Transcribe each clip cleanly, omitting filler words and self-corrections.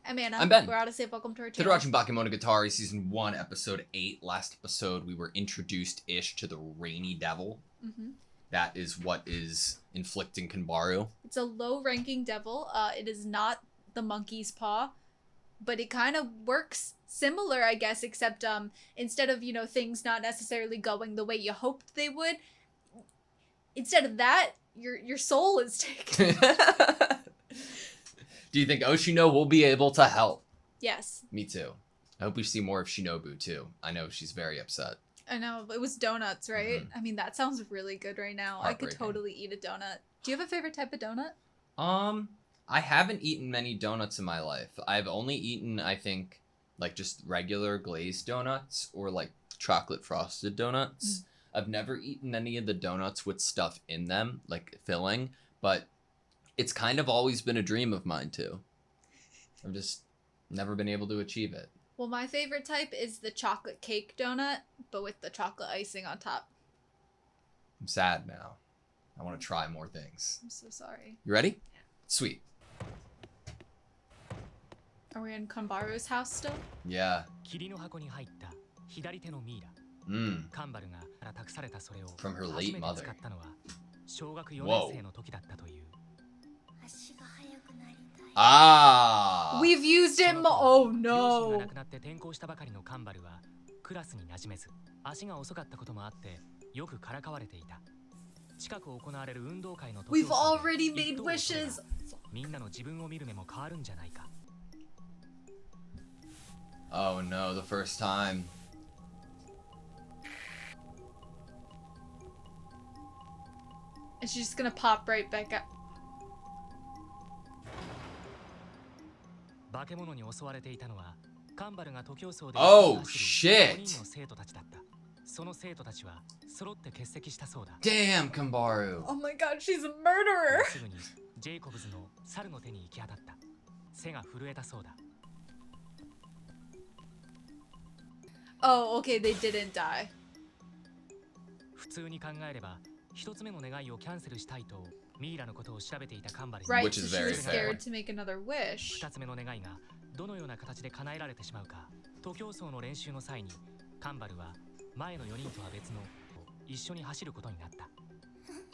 Amanda. I'm Ben. We're AutoSave. Welcome to our Today channel. we're watching Bakemonogatari Season 1, Episode 8. Last episode, we were introduced-ish to the Rainy Devil. Mm-hmm. That is what is inflicting Kanbaru. It's a low-ranking devil. It is not the monkey's paw, but it kind of works similar, I guess, except instead of, things not necessarily going the way you hoped they would, instead of that, your soul is taken. Do you think Oshino will be able to help? Yes. Me too. I hope we see more of Shinobu too. I know she's very upset. I know. It was donuts, right? Mm-hmm. I mean, that sounds really good right now. I could totally eat a donut. Do you have a favorite type of donut? I haven't eaten many donuts in my life. I've only eaten, I think, like just regular glazed donuts or like chocolate frosted donuts. I've never eaten any of the donuts with stuff in them, like filling, but it's kind of always been a dream of mine too. I've just never been able to achieve it. Well, my favorite type is the chocolate cake donut, but with the chocolate icing on top. I'm sad now. I want to try more things. I'm so sorry. You ready? Sweet. Are we in Kanbaru's house still? Yeah. From her late mother. Whoa. Ah! We've used him. Oh no. We've already made wishes. Oh no, the first time. And she's just gonna pop right back up. Oh shit! Damn, Kanbaru! Oh my god, she's a murderer! Oh, okay, they didn't die. Right, which is so very she was scared to make another wish.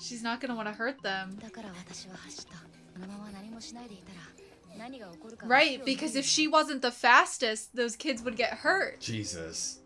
She's not gonna want to hurt them. Right, because if she wasn't the fastest, those kids would get hurt. Jesus.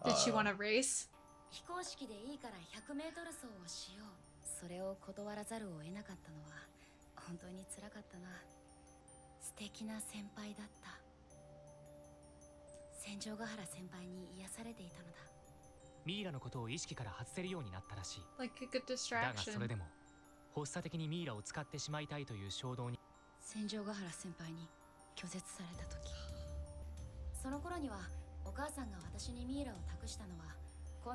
Did she want to race? Like a good distraction.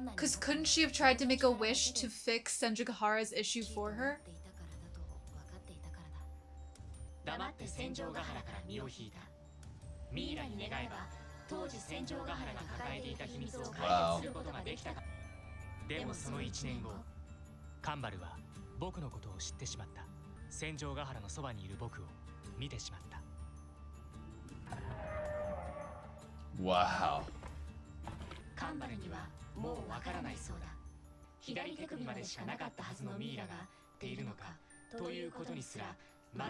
Because couldn't she have tried to make a wish to fix Senjugahara's issue for her? Wow. Wow.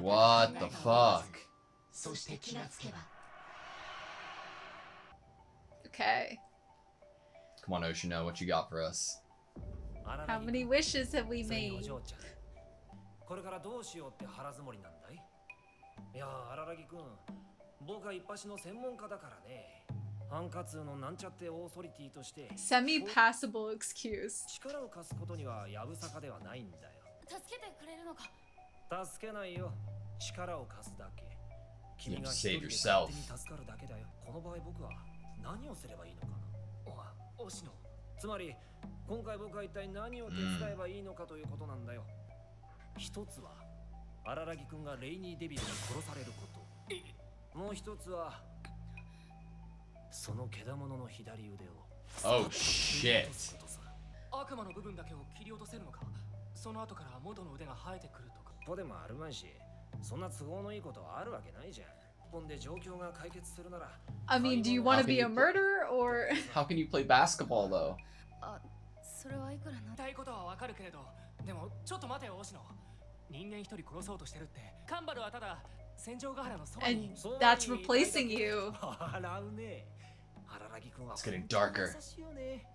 What the fuck? Okay. Come on, Oshino, what you got for us? How many wishes have we made? Semi-passable excuse. You have to save yourself. おしのつまり今回僕は一体何を手伝えばいいのかということなんだよ。一つは荒木くんがレイニーデビルに殺されること。もう一つはそのけだものの左腕を Oh shit. 悪魔の部分だけを切り落とせるのか。その後から元の腕が生えてくるとか。ポでもあるまいし、そんな都合のいいことはあるわけないじゃん。ポンで状況が解決するなら。I mean, do you want to be a murderer or? How can you play basketball though? それはいくらな。言いたいことはわかるけれど、でもちょっと待てよ、星野。人間一人殺そうとしてるって。カンバルはただ戦場ヶ原のそばに。 And that's replacing you. 笑うね。荒木くんは It's getting darker. 優しいよね。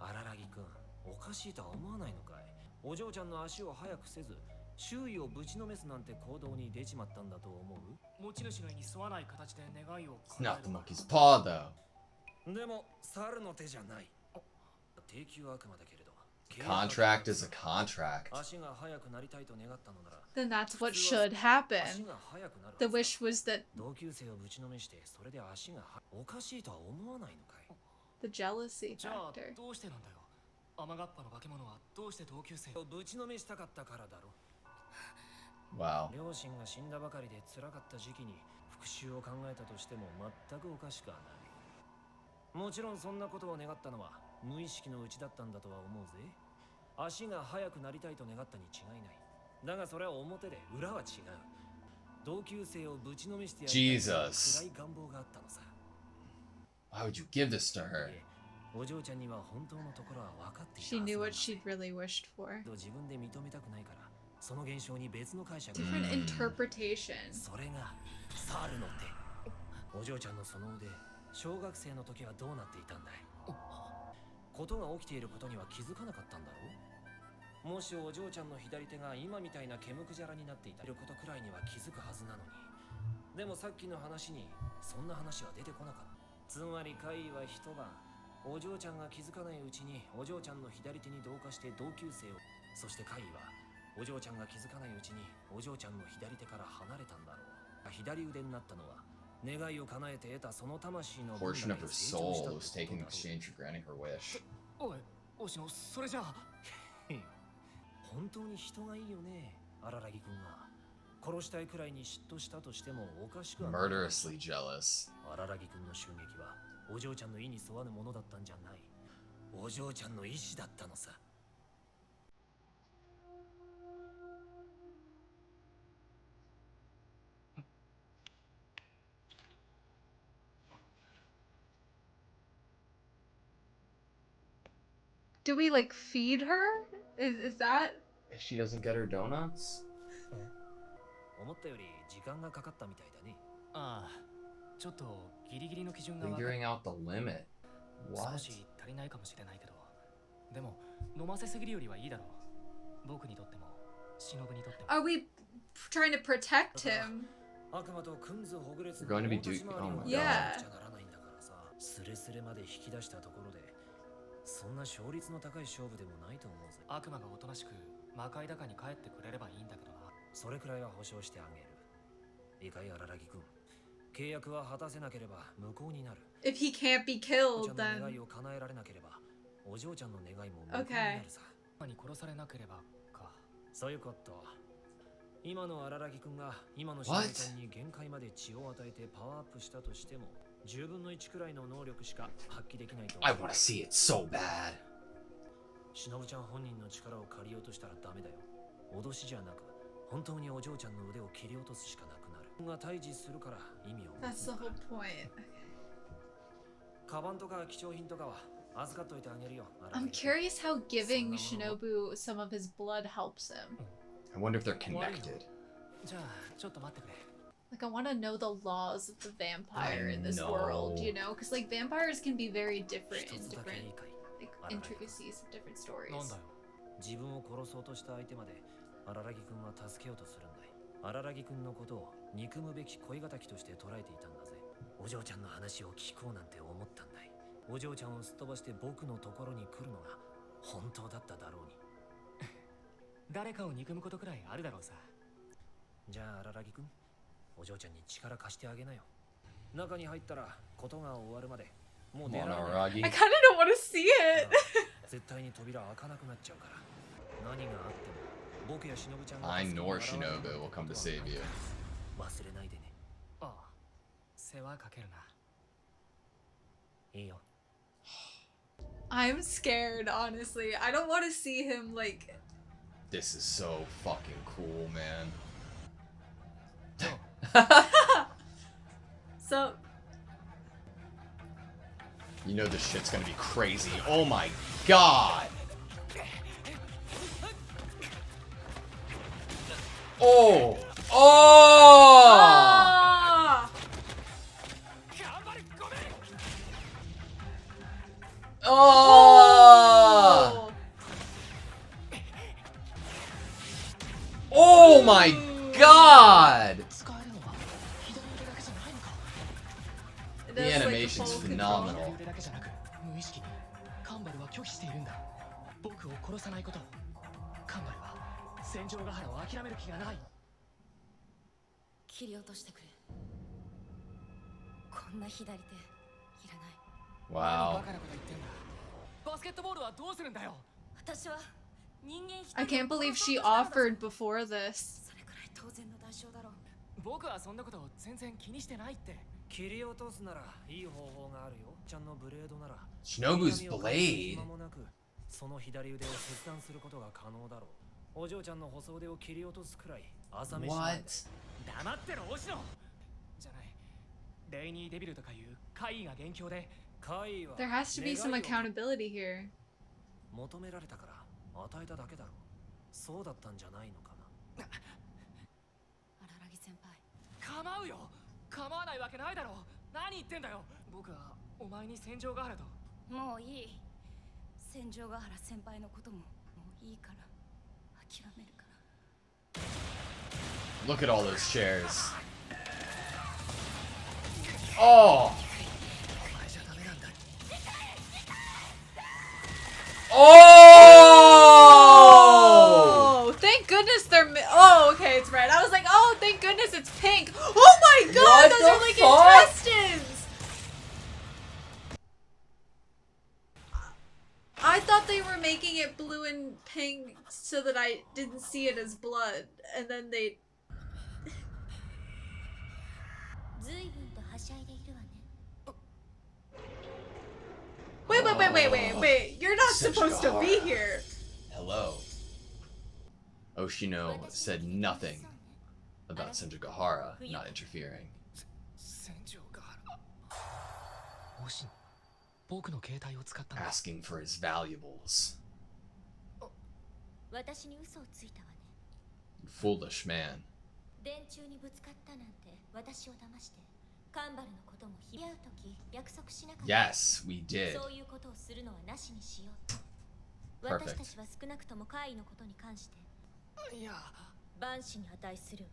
荒木くん、おかしいとは思わないのかい。お嬢ちゃんの足を速くせず、周囲をぶちのめすなんて行動に出ちまったんだと思う。持ち主の意に沿わない形で願いを It's not the monkey's paw though. でも猿の手じゃない。低級悪魔だけれど。Contract is a contract. 足が速くなりたいと願ったのなら。 Then that's what should happen. The wish was that 同級生をぶちのめしてそれで足がおかしいとは思わないのかい。 the jealousy じゃあ factor. どうしてなんだよ。雨がっぱの化け物はどうして同級生を。ぶちのめしたかったからだろ。 Wow. 両親が死んだばかりで辛かった時期に復讐を考えたとしても全くおかしくはない。もちろんそんなことを願ったのは無意識のうちだったんだとは思うぜ。足が速くなりたいと願ったに違いない。だがそれは表で裏は違う。同級生をぶちのめしてやりたい暗い願望があったのさ。 Why would you give this to her? お嬢ちゃんには本当のところは分かっていた She はず knew なんだ what she'd really wished for. 自分で認めたくないからその現象に別の解釈 Different interpretation. それが猿の手。お嬢ちゃんのその腕、小学生の時はどうなっていたんだい。ことが起きていることには気づかなかったんだろう。もしお嬢ちゃんの左手が今みたいな毛むくじゃらになっていたことくらいには気づくはずなのに。でもさっきの話にそんな話は出てこなかった。つまり怪異は一晩、お嬢ちゃんが気づかないうちにお嬢ちゃんの左手に同化して同級生を。そして怪異はお嬢ちゃんが気づかないうちにお嬢ちゃんの左手から離れたんだろう。左腕になったのは願いを叶えて得たその魂の Portion of her soul was taken in exchange for granting her wish. おい、星野、それじゃあ。本当に人がいいよね、荒木くんは。殺したいくらいに嫉妬したとしてもおかしくはない。 Murderously jealous. 荒木くんの襲撃はお嬢ちゃんの意に沿わぬものだったんじゃない。お嬢ちゃんの意志だったのさ。Do we like feed her? Is that? If she doesn't get her donuts? 思ったより時間がかかったみたいだね。ああ、ちょっとギリギリの基準が Figuring out the limit. 少 What? し足りないかもしれないけど、でも飲ませすぎるよりはいいだろう。僕にとっても忍にとっても。 Are we trying to protect him? 悪魔とクンズほぐれつ You're going to be doing- oh my god. Yeah. ならないんだからさ。スレスレまで引き出したところでそんな勝率の高い勝負でもないと思うぜ。悪魔がおとなしく魔界高に帰ってくれればいいんだけどな。それくらいは保証してあげる。いいかい荒木君、契約は果たせなければ無効になる。 If he can't be お killed, 嬢ちゃんの願 then いを叶えられなければお嬢ちゃんの願いも無効になるさ。魔に殺されなければか。そういうこと。今の荒木君が今のしのぶちゃんに限界まで血を与えてパワーアップしたとしても10分の1くらいの能力しか発揮できないと思う。 I want to see it so bad. しのぶちゃん本人の力を借りようとしたらダメだよ。脅しじゃなく本当にお嬢ちゃんの腕を切り落とすしかなくなる。が対峙するから意味を持 that's つ the んだ。 whole point. カバンとか貴重品とかは預かっといてあげるよ。 I'm curious how giving Shinobu some of his blood helps him. I wonder if they're connected. じゃあちょっと待ってくれ。 Like, I want to know the laws of the vampire I in this know. world, you know? Because, like, vampires can be very different 一 in つだけい different いかい。 like, intricacies of different なん stories. だよ。自分を殺そうとした相手まで荒木君は助けようとするんだい。荒木君のことを憎むべき恋敵として捉えていたんだぜ。お嬢ちゃんの話を聞こうなんて思ったんだい。お嬢ちゃんをすっ飛ばして僕のところに来るのが本当だっただろうに。誰かを憎むことくらいあるだろうさ。じゃあ荒木君、お嬢ちゃんに力貸してあげなよ。中に入ったらことが終わるまでもう出られない。 Monoragi. I kind of don't want to see it. 絶対に扉開かなくなっちゃうから。何があっても僕や忍ちゃんが I 助け nor てもらわない Shinobu will come to save you. 忘れないでね。ああ、世話かけるな。いいよ。 I'm scared, honestly. I don't want to see him like. This is so fucking cool, man. So You know this shit's gonna be crazy. Oh my god! Oh! Oh! ah! Oh! Oh my god! 使えるのは左腕だけじゃないのか。 It The does, like, animation's full control. phenomenal. 左腕だけじゃなく無意識にカンバルは拒否しているんだ。僕を殺さないことを。カンバルは戦場ヶ原を諦める気がない。切り落としてくれ。こんな左手いらない。何バ Wow. カなこと言ってんだ。バスケットボールはどうするんだよ。私は人間一人 I can't believe she を殺そうとした offered before this. それくらい当然の代償だろう。僕はそんなことを全然気にしてないって。切り落とすならいい方法があるよ。ちゃんのブレードなら Shinobu's 痛みを感じる blade. 暇もなくその左腕を切断することが可能だろう。お嬢ちゃんの細腕を切り落とすくらい朝飯前 What? だ。黙ってろ星野。じゃない。レイニーデビルとかいう怪異が元凶で。怪異は There has to be some 願いを accountability here. 求められたから与えただけだろう。そうだったんじゃないのかな。荒木先輩。構うよ。構わないわけないだろう。何言ってんだよ。僕はお前に戦場ヶ原と。もういい。戦場ヶ原先輩のことももういいから諦めるから。 Look at all those chairs. Oh! Oh! Oh, thank goodness they're. Oh, okay, it's red. I was like, oh, thank goodness it's pink. Oh my god, What those the are like fuck? intestines. I thought they were making it blue and pink so that I didn't see it as blood, and then they. 随分とはしゃいでいるわね。 Wait. You're not Such supposed to be Gahara. here. Hello. Oshino said nothing about Senjugahara not interfering. 戦場ヶ原。星野。僕の携帯を使ったんだ。 Asking for his valuables. 私に嘘をついたわね。 Foolish man. 電柱にぶつかったなんて私を騙してカンバルのこともひ合うとき約束しなかった。 Yes, we did. そういうことをするのはなしにしよう。 Perfect. 私たちは少なくとも怪異のことに関していや。万死に値するわ。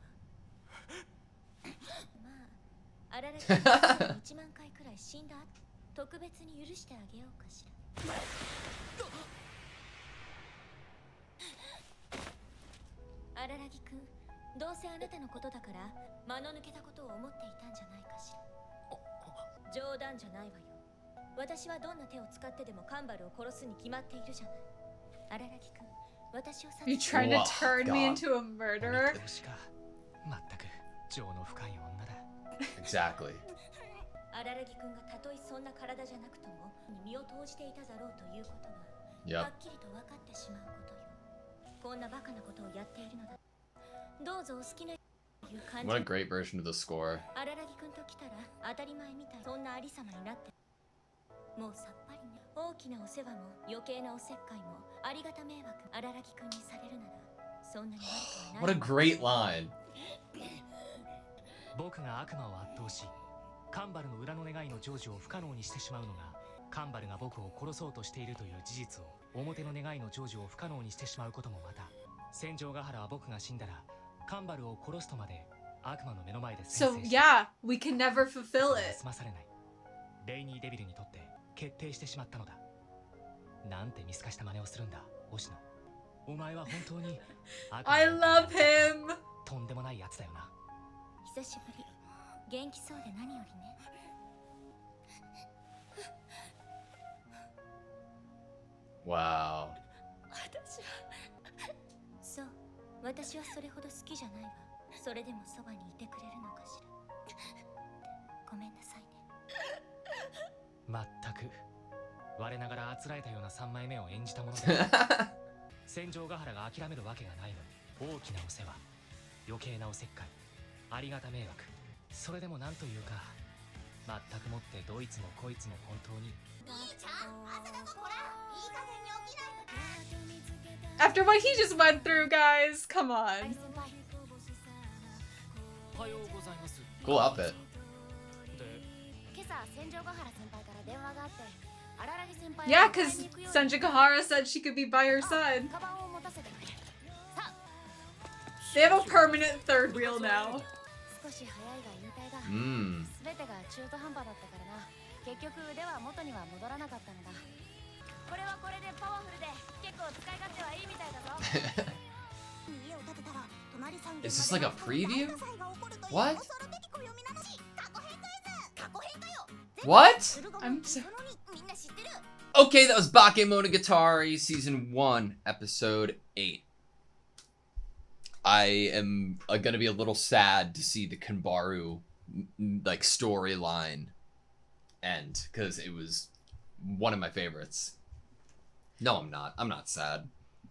まあ、あららきが1万回くらい死んだ後特別に許してあげようかしら。あららぎくん、どうせあなたのことだから間の抜けたことを思っていたんじゃないかしら。冗談じゃないわよ。私はどんな手を使ってでもカンバルを殺すに決まっているじゃない。あららぎくん、私を殺 You す trying to Wow, turn me God. into a murderer? 見通しか。まったく情の深い女だ。 Exactly. あららぎくんがたとえそんな体じゃなくとも身を投じていただろうということは、 Yep. はっきりと分かってしまうことよ。こんなバカなことをやっているのだ。どうぞお好きなという感じ。 What a great version of the score. あららぎくんと来たら当たり前みたい。そんなありさまになってもうさっぱりね。大きなお世話も余計なおせっかいもありがた迷惑あららぎくんにされるならそんなに悪くはない。 What a great line. 僕が悪魔を圧倒し、カンバルの裏の願いの成就を不可能にしてしまうのが、カンバルが僕を殺そうとしているという事実を、表の願いの成就を不可能にしてしまうこともまた、戦場ヶ原は僕が死んだら、カンバルを殺すとまで悪魔の目の前で宣 So 誓して、 yeah, we can never fulfill it. 済まされない。レイニーデビルにとって決定してしまったのだ。なんて見透かした真似をするんだ、星野。お前は本当に悪魔 I love him. とんでもないやつだよな。久しぶり。元気そうで何よりね。Wow. 私はそう私はそれほど好きじゃないわそれでもそばにいてくれるのかしらごめんなさいねまったく我ながらあつらえたような3枚目を演じたもので戦場ヶ原が諦めるわけがないのに大きなお世話余計なおせっかいありがた迷惑それでもなんというかまったくもってどいつもこいつも本当に After what he just went through, guys, come on. おはようございます Cool outfit. で今朝戦場ヶ原先輩から電話があって荒木先輩 Yeah, because Senjikahara said she could be by her side. カバンを持たせてくれさあ They have a permanent third wheel now. 少し早いが引退だ Mmm. 全てが中途半端だったからな結局腕は元には戻らなかったのだこれはこれでパワフルで結構使い勝手はいいみたいだぞ Is this like a preview? What? What? I'm so... Okay, that was Bakemonogatari Season 1, Episode 8. I am gonna be a little sad to see the Kanbaru, like, storyline end, because it was one of my favorites. No, I'm not. I'm not sad.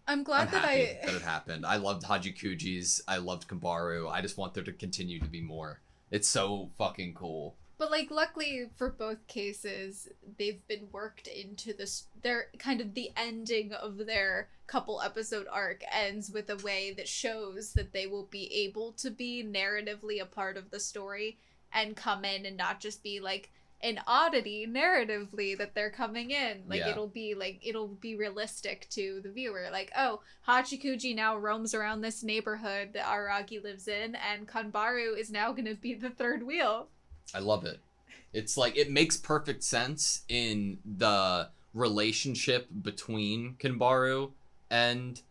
I'm glad I'm that happy that it happened. I loved Hajikuji's. I loved Kanbaru. I just want there to continue to be more. It's so fucking cool. But, like, luckily for both cases, they've been worked into this. They're kind of the ending of their couple episode arc ends with a way that shows that they will be able to be narratively a part of the story and come in and not just be, like, an oddity narratively that they're coming in. Like, Yeah. it'll be realistic to the viewer. Like, oh, Hachikuji now roams around this neighborhood that Aragi lives in, and Kanbaru is now gonna be the third wheel. I love it. It's like, it makes perfect sense in the relationship between Kanbaru and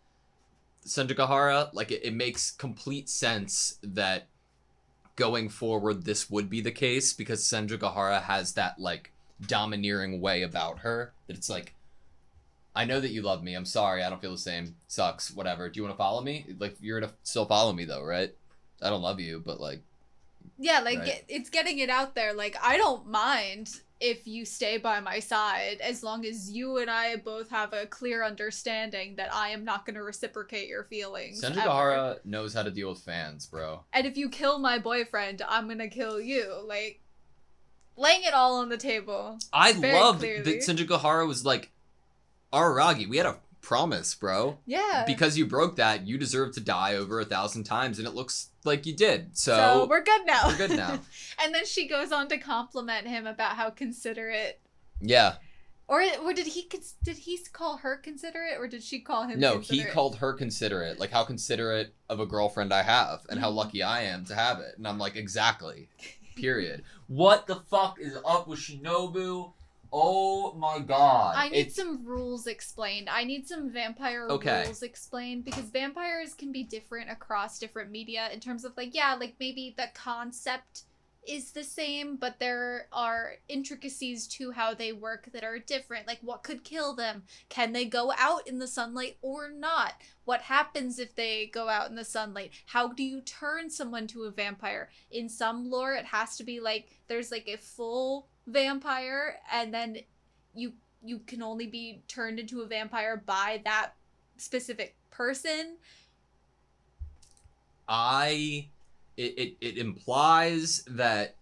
Senjigahara. Like, it makes complete sense that going forward this would be the case, because Senjigahara has that, like, domineering way about her that it's like, I know that you love me, I'm sorry, I don't feel the same, sucks, whatever, do you want to follow me? Like, you're gonna still follow me though, right? I don't love you, but, like, Yeah, like, right. it's getting it out there. Like, I don't mind if you stay by my side, as long as you and I both have a clear understanding that I am not going to reciprocate your feelings. ever. Senjigahara knows how to deal with fans, bro. And if you kill my boyfriend, I'm going to kill you. Like, laying it all on the table. I very loved clearly. that Senjigahara was like, Araragi, we had a promise, bro. Yeah. Because you broke that, you deserve to die over 1,000 times, and it looks like you did. So we're good now. We're good now. And then she goes on to compliment him about how considerate. Yeah. Or did he call her considerate, or did she call him No, considerate? he called her considerate. Like, how considerate of a girlfriend I have, and how Mhm. lucky I am to have it. And I'm like, exactly. Period. What the fuck is up with Shinobu? Oh my god. I need some rules explained. I need some vampire Okay. rules explained, because vampires can be different across different media in terms of, like, yeah, like, maybe the concept is the same, but there are intricacies to how they work that are different. Like, what could kill them? Can they go out in the sunlight or not? What happens if they go out in the sunlight? How do you turn someone to a vampire? In some lore, it has to be, like, there's, like, a full vampire, and then you can only be turned into a vampire by that specific person. It implies that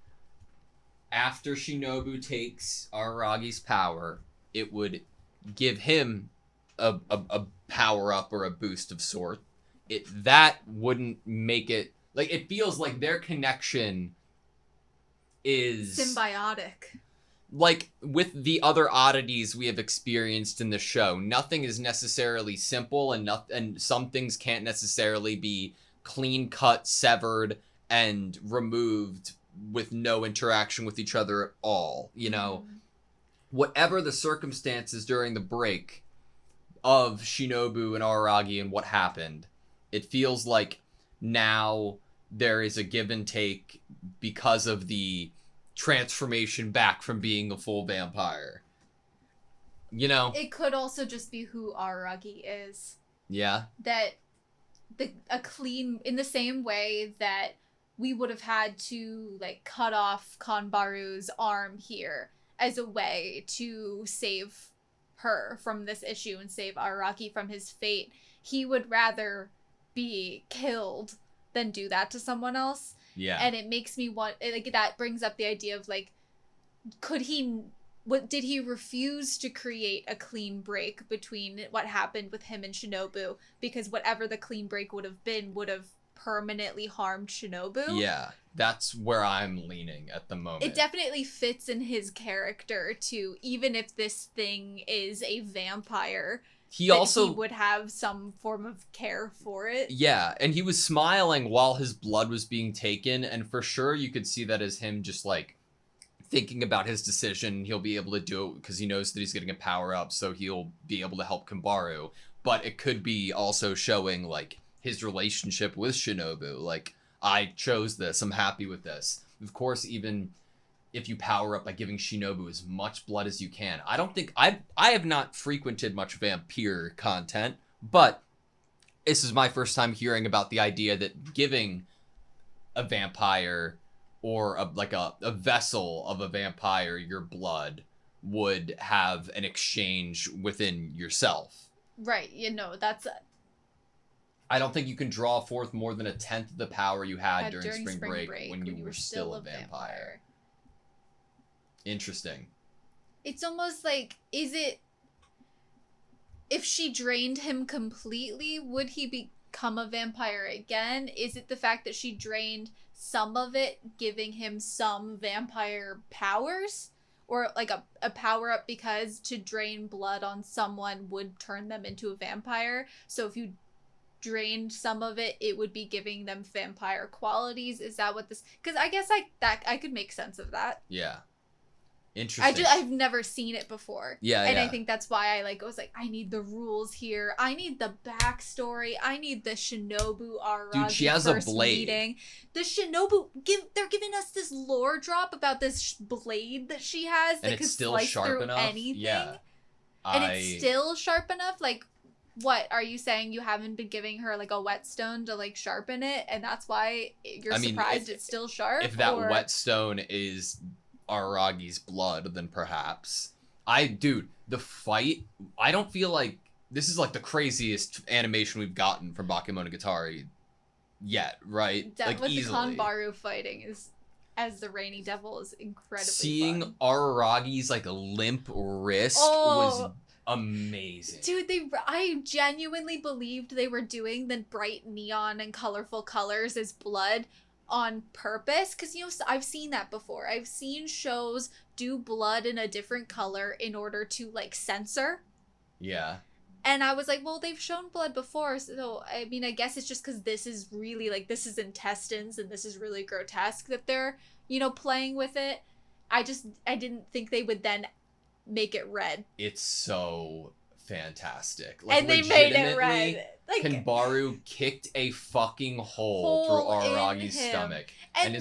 after Shinobu takes Aragi's power, it would give him a power up or a boost of sort. That wouldn't make it, like, it feels like their connection is Symbiotic. like with the other oddities we have experienced in the show. Nothing is necessarily simple, and some things can't necessarily be clean cut, severed, and removed with no interaction with each other at all. You know, whatever the circumstances during the break of Shinobu and Araragi and what happened, it feels like now there is a give and take because of the transformation back from being a full vampire. You know? It could also just be who Araragi is. Yeah. That a clean, in the same way that we would have had to like cut off Kanbaru's arm here as a way to save her from this issue and save Araragi from his fate. He would rather be killed than do that to someone else. Yeah. And it makes me want, like, that brings up the idea of like, did he refuse to create a clean break between what happened with him and Shinobu, because whatever the clean break would have been would have permanently harmed Shinobu? Yeah, that's where I'm leaning at the moment. It definitely fits in his character too, even if this thing is a vampire. He also would have some form of care for it. Yeah, and he was smiling while his blood was being taken, and for sure you could see that as him just like thinking about his decision. He'll be able to do it because he knows that he's getting a power up, so he'll be able to help Kanbaru. But it could be also showing like his relationship with Shinobu. Like, I chose this, I'm happy with this. Of course, even if you power up by giving Shinobu as much blood as you can. I don't think I have not frequented much vampire content, but this is my first time hearing about the idea that giving a vampire or a vessel of a vampire your blood would have an exchange within yourself. Right, that's I don't think you can draw forth more than 1/10 of the power you had during spring break when you were still a vampire. Interesting. It's almost like, if she drained him completely, would he become a vampire again? Is it the fact that she drained some of it, giving him some vampire powers? Or like a power up, because to drain blood on someone would turn them into a vampire. So if you drained some of it, it would be giving them vampire qualities. Is that what this? Because I guess I could make sense of that. Yeah. Interesting. I've never seen it before. Yeah, and I think that's why I was like, I need the rules here. I need the backstory. I need the Shinobu Araragi. Dude, she has a blade. Meeting. The Shinobu they're giving us this lore drop about this blade that she has that could slice through anything. Yeah. And it's still sharp enough. Like, what are you saying? You haven't been giving her like a whetstone to like sharpen it, and that's why you're surprised it's still sharp? If that whetstone is Araragi's blood, then perhaps. The fight, I don't feel like this is like the craziest animation we've gotten from Bakemonogatari yet, right? Like, with easily. The Kanbaru fighting is, as the Rainy Devil, is incredibly Seeing fun. Araragi's like limp wrist was amazing. Dude, I genuinely believed they were doing the bright neon and colorful colors as blood on purpose, because I've seen that before. I've seen shows do blood in a different color in order to like censor. Yeah. And I was like, well, they've shown blood before, so I mean, I guess it's just because this is really like, this is intestines and this is really grotesque that they're playing with it. I didn't think they would then make it red. It's so fantastic. And they made it red. Like, Kanbaru kicked a fucking hole through Araragi's stomach. And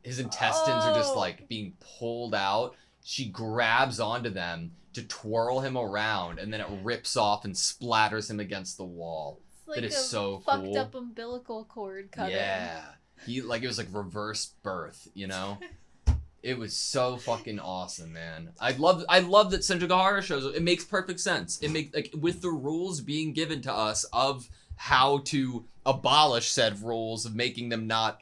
his intestines are just like being pulled out. She grabs onto them to twirl him around, and then it rips off and splatters him against the wall. It's like that is so fucked cool. up umbilical cord cutting. Yeah. It was like reverse birth, It was so fucking awesome, man. I love that Senjugahara shows it. It makes perfect sense. It makes with the rules being given to us of how to abolish said rules of making them not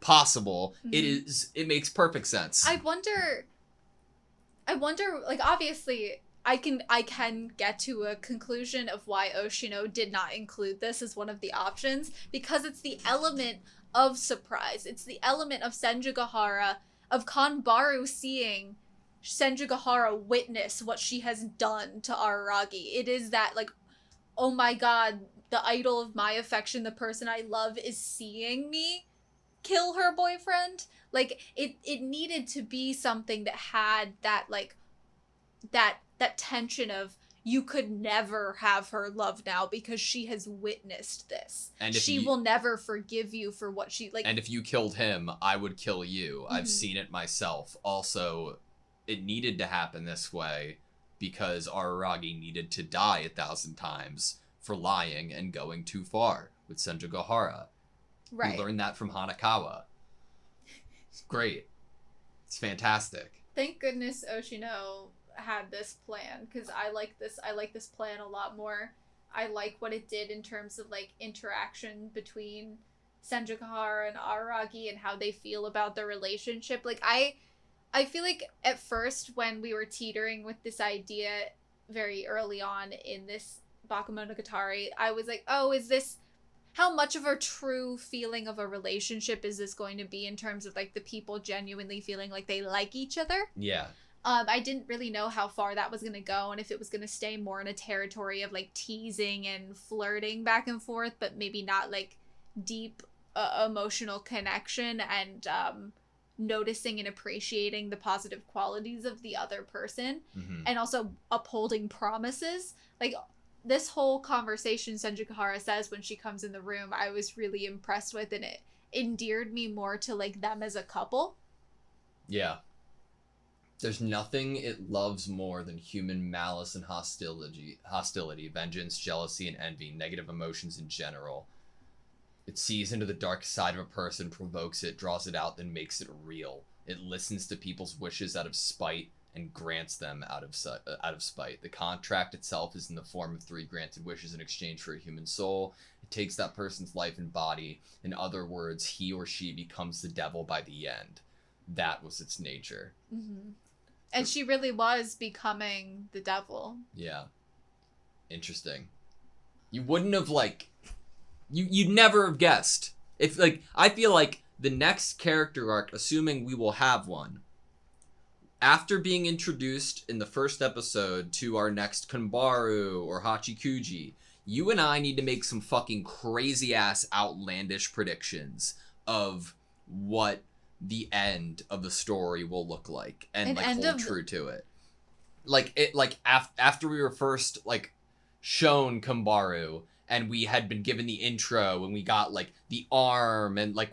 possible. Mm-hmm. It makes perfect sense. I wonder like, obviously I can get to a conclusion of why Oshino did not include this as one of the options, because it's the element of surprise. It's the element of Senjugahara, of Kanbaru seeing Senjugahara witness what she has done to Araragi. It is that, like, oh my god, the idol of my affection, the person I love, is seeing me kill her boyfriend. Like, it needed to be something that had that, like, that tension of, you could never have her love now because she has witnessed this. And she will never forgive you for what she, like... And if you killed him, I would kill you. Mm-hmm. I've seen it myself. Also, it needed to happen this way because Araragi needed to die 1,000 times for lying and going too far with Senjugahara. Right. We learned that from Hanakawa. It's great. It's fantastic. Thank goodness Oshino had this plan, because I like this plan a lot more. I like what it did in terms of like interaction between Senjugahara and Araragi and how they feel about their relationship. Like I feel like at first when we were teetering with this idea very early on in this Bakemonogatari, I was like, oh, is this, how much of a true feeling of a relationship is this going to be in terms of like the people genuinely feeling like they like each other? Yeah. I didn't really know how far that was going to go and if it was going to stay more in a territory of like teasing and flirting back and forth, but maybe not like deep emotional connection and noticing and appreciating the positive qualities of the other person, and also upholding promises. Like this whole conversation Senjugahara says when she comes in the room, I was really impressed with, and it endeared me more to like them as a couple. Yeah. There's nothing it loves more than human malice and hostility, vengeance, jealousy, and envy, negative emotions in general. It sees into the dark side of a person, provokes it, draws it out, then makes it real. It listens to people's wishes out of spite and grants them out of spite. The contract itself is in the form of 3 granted wishes in exchange for a human soul. It takes that person's life and body. In other words, he or she becomes the devil by the end. That was its nature. And she really was becoming the devil. Yeah. Interesting. You wouldn't have, like... You'd never have guessed. If, like, I feel like the next character arc, assuming we will have one, after being introduced in the first episode to our next Kanbaru or Hachikuji, you and I need to make some fucking crazy-ass outlandish predictions of what the end of the story will look like, and like hold true to it. After we were first like shown Kanbaru and we had been given the intro and we got like the arm, and like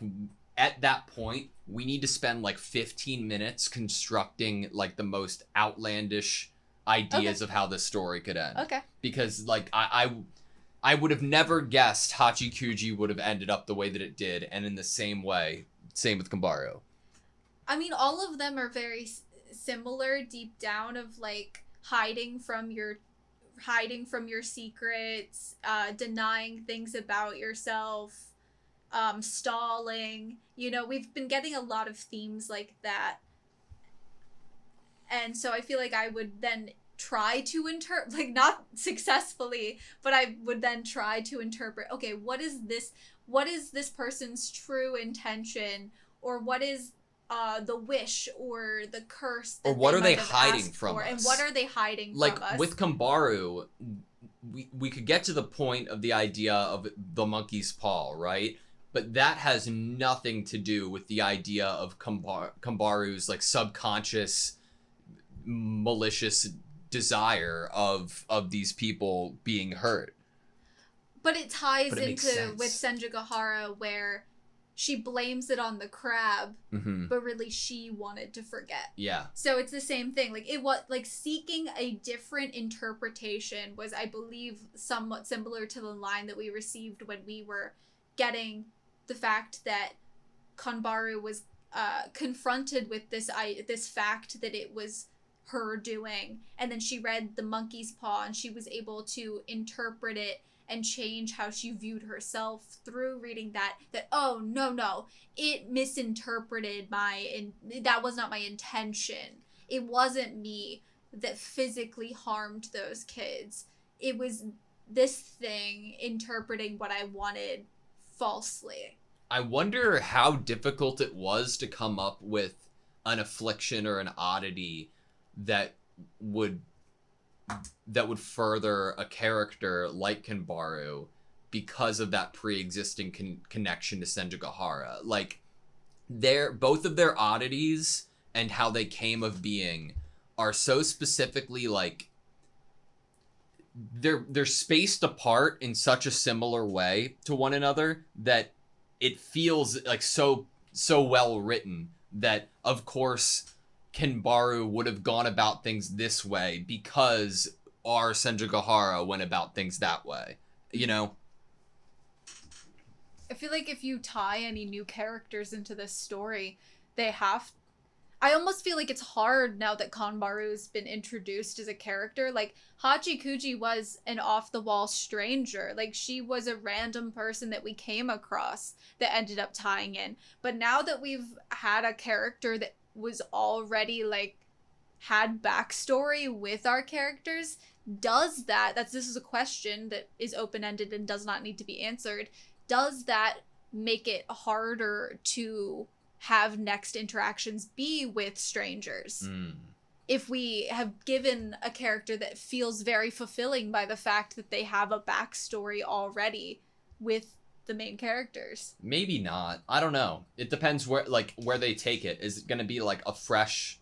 at that point we need to spend like 15 minutes constructing like the most outlandish ideas of how this story could end. Okay. Because like I would have never guessed Hachikuji would have ended up the way that it did, and in the same way, same with Kanbaru. I mean, all of them are very similar deep down, of like hiding from your secrets, denying things about yourself, stalling. You know, we've been getting a lot of themes like that. And so I feel like I would then try to interpret, like not successfully, but I would then try to interpret, okay, what is this person's true intention, or what is the wish or the curse that, or what are they hiding from us? And what are they hiding like, from us? Like with Kanbaru, we could get to the point of the idea of the monkey's paw, right? But that has nothing to do with the idea of Kanbaru's like subconscious malicious desire of these people being hurt. But it ties into with Senjugahara, where she blames it on the crab, but really she wanted to forget. Yeah. So it's the same thing. Like, it was like seeking a different interpretation was, I believe, somewhat similar to the line that we received when we were getting the fact that Kanbaru was confronted with this fact that it was her doing, and then she read the monkey's paw and she was able to interpret it and change how she viewed herself through reading that oh no, it misinterpreted that was not my intention. It wasn't me that physically harmed those kids. It was this thing interpreting what I wanted falsely. I wonder how difficult it was to come up with an affliction or an oddity that would further a character like Kanbaru because of that pre-existing connection to Senjugahara. Like, both of their oddities and how they came of being are so specifically, like, they're spaced apart in such a similar way to one another that it feels like so well written that, of course, Kinbaru would have gone about things this way because our Senjugahara went about things that way. You know? I feel like if you tie any new characters into this story, they have... I almost feel like it's hard now that Kanbaru's been introduced as a character. Like, Hachikuji was an off-the-wall stranger. Like, she was a random person that we came across that ended up tying in. But now that we've had a character that was already, like, had backstory with our characters, does that... This is a question that is open-ended and does not need to be answered. Does that make it harder to have next interactions be with strangers? If we have given a character that feels very fulfilling by the fact that they have a backstory already with the main characters. Maybe not. I don't know. It depends where they take it. Is it going to be like a fresh,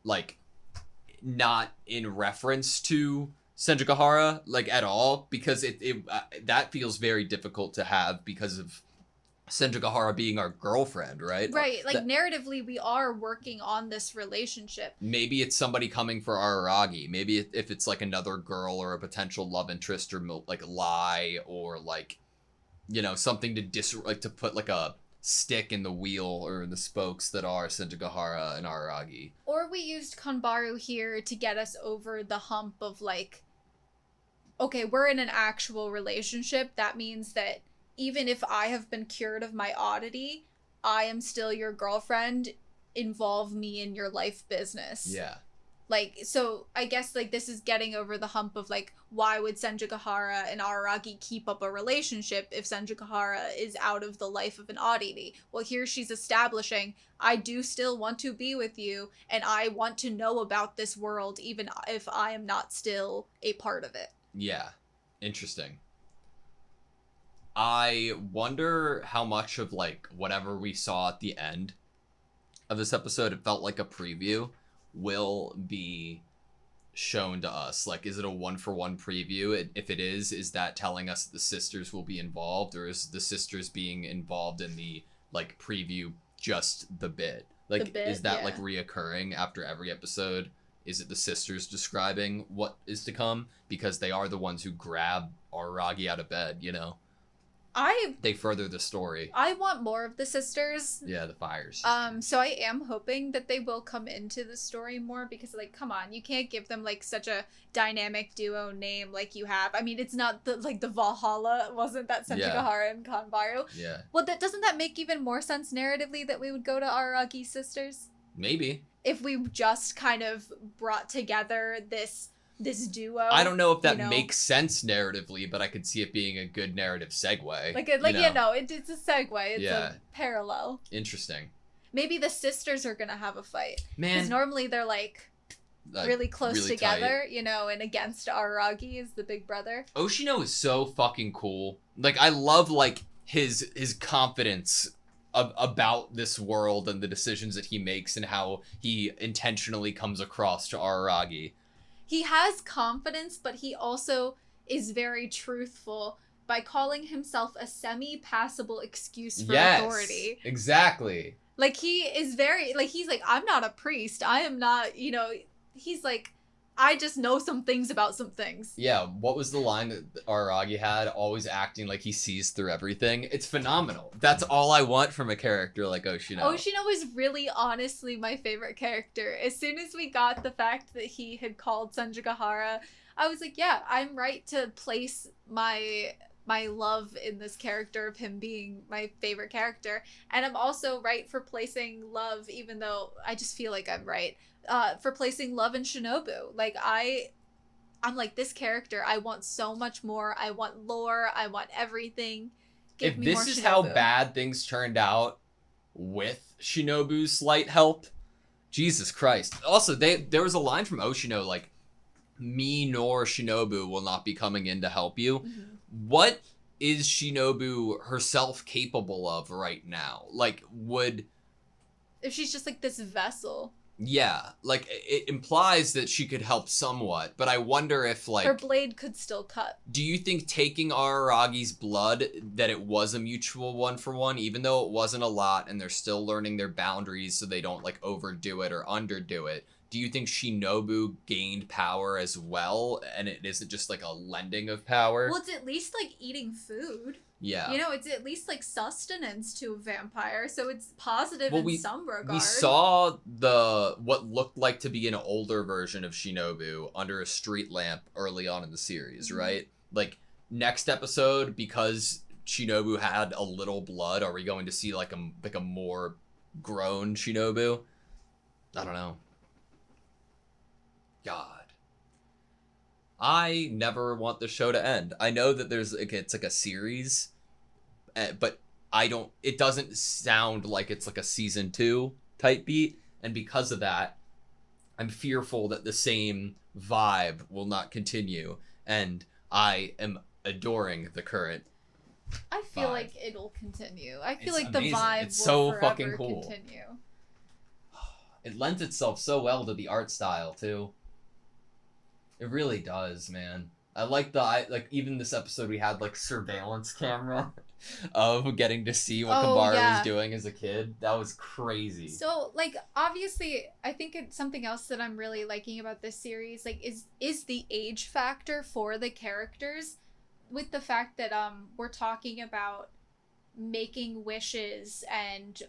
like, not in reference to Senjugahara, like, at all? Because that feels very difficult to have because of Senjugahara being our girlfriend, right? Right, like, narratively, we are working on this relationship. Maybe it's somebody coming for Araragi. Maybe if it's, like, another girl or a potential love interest or, like, lie or, like, you know, something to put, like, a stick in the wheel or in the spokes that are Senjugahara and Araragi. Or we used Kanbaru here to get us over the hump of, like, okay, we're in an actual relationship. That means that even if I have been cured of my oddity, I am still your girlfriend. Involve me in your life business. Yeah. Like, so I guess, like, this is getting over the hump of, like, why would Senjugahara and Araragi keep up a relationship if Senjugahara is out of the life of an oddity? Well, here she's establishing, I do still want to be with you, and I want to know about this world, even if I am not still a part of it. Yeah. Interesting. I wonder how much of, like, whatever we saw at the end of this episode, it felt like a preview, will be shown to us. Like, is it a one-for-one preview? If it is that telling us that the sisters will be involved, or is the sisters being involved in the, like, preview just the bit? Like, is that, like, reoccurring after every episode? Is it the sisters describing what is to come? Because they are the ones who grab Araragi out of bed, you know? They further the story. I want more of the sisters. Yeah, the fires. So I am hoping that they will come into the story more, because, like, come on, you can't give them, like, such a dynamic duo name like you have. I mean, it's not the Valhalla, wasn't that Senjugahara and Kanbaru? Yeah. Well, doesn't that make even more sense narratively that we would go to Araragi's sisters? Maybe. If we just kind of brought together this duo. I don't know if that makes sense narratively, but I could see it being a good narrative segue. It's a segue. It's a parallel. Interesting. Maybe the sisters are gonna have a fight. Man. Because normally they're, like, really close really together, tight. You know, and against Araragi is the big brother. Oshino is so fucking cool. Like, I love, like, his confidence about this world and the decisions that he makes and how he intentionally comes across to Araragi. He has confidence, but he also is very truthful by calling himself a semi-passable excuse for authority. Exactly. Like, he is very, like, he's like, I'm not a priest. I am not, you know, he's like, I just know some things about some things. Yeah, what was the line that Araragi had? Always acting like he sees through everything. It's phenomenal. That's all I want from a character like Oshino. Oshino is really, honestly, my favorite character. As soon as we got the fact that he had called Senjugahara, I was like, yeah, I'm right to place my love in this character of him being my favorite character. And I'm also right for placing love, even though I just feel like I'm right. For placing love in Shinobu. Like, I'm like, this character, I want so much more. I want lore. I want everything. If this is how bad things turned out with Shinobu's slight help, Jesus Christ. Also, there was a line from Oshino, like, me nor Shinobu will not be coming in to help you. Mm-hmm. What is Shinobu herself capable of right now? Like, if she's just, like, this vessel. Yeah, like it implies that she could help somewhat, but I wonder if like Her blade could still cut. do you think taking Araragi's blood that it was a mutual 1-for-1, even though it wasn't a lot and they're still learning their boundaries so they don't like overdo it or underdo it? Do you think Shinobu gained power as well and it isn't just like a lending of power? Well, it's at least like eating food. Yeah. You know, it's at least like sustenance to a vampire, so it's positive in some regard. We saw what looked like to be an older version of Shinobu under a street lamp early on in the series, right? Like next episode, because Shinobu had a little blood, are we going to see like a more grown Shinobu? I don't know. God. I never want the show to end. I know that it's like a series, but it doesn't sound like it's like a season 2 type beat. And because of that, I'm fearful that the same vibe will not continue. And I am adoring the current I feel vibe. like it'll continue. I feel It's like amazing. the vibe It's will so forever fucking cool. continue. It lends itself so well to the art style too. It really does, man. I like even this episode we had like surveillance camera of getting to see what Kambaru was doing as a kid. That was crazy. So like obviously I think it's something else that I'm really liking about this series like is the age factor for the characters, with the fact that we're talking about making wishes and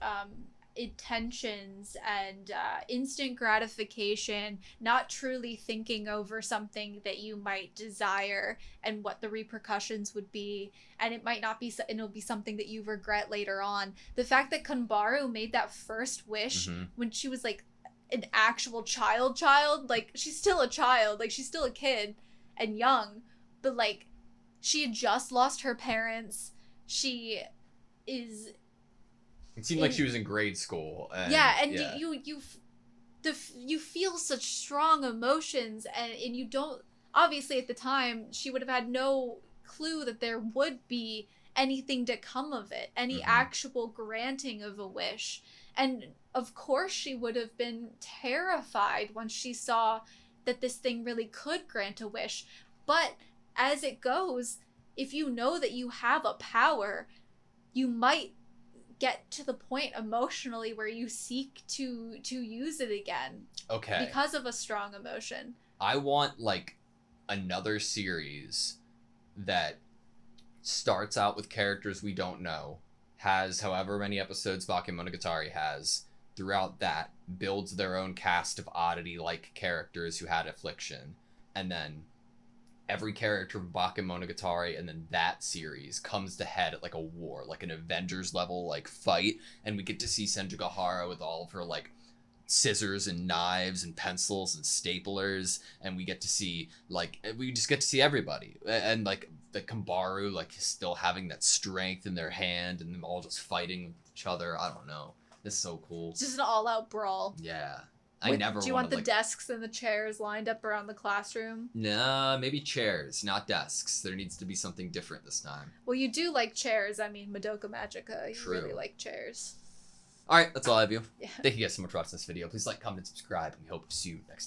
intentions and instant gratification, not truly thinking over something that you might desire and what the repercussions would be, and it might not be and it'll be something that you regret later on. The fact that Kanbaru made that first wish when she was like an actual child, like she's still a child, like she's still a kid and young, but like she had just lost her parents. She is It seemed like she was in grade school. You feel such strong emotions, and you don't, obviously at the time she would have had no clue that there would be anything to come of it, any actual granting of a wish. And of course she would have been terrified once she saw that this thing really could grant a wish. But as it goes, if you know that you have a power, you might get to the point emotionally where you seek to use it again. Okay. Because of a strong emotion. I want like another series that starts out with characters we don't know, has however many episodes Bakemonogatari has, throughout that builds their own cast of oddity-like characters who had affliction, and then every character from Bakemonogatari and then that series comes to head at like a war, like an Avengers level like fight, and we get to see Senjugahara with all of her like scissors and knives and pencils and staplers, and we just get to see everybody, and like the Kambaru like still having that strength in their hand and them all just fighting with each other. I don't know. This is so cool. It's just an all-out brawl. Yeah. Do you want the desks and the chairs lined up around the classroom? Nah, maybe chairs, not desks. There needs to be something different this time. Well, you do like chairs. I mean, Madoka Magica, you True. really like chairs. Alright, that's all I have you. Yeah. Thank you guys so much for watching this video. Please like, comment, and subscribe, and we hope to see you next time.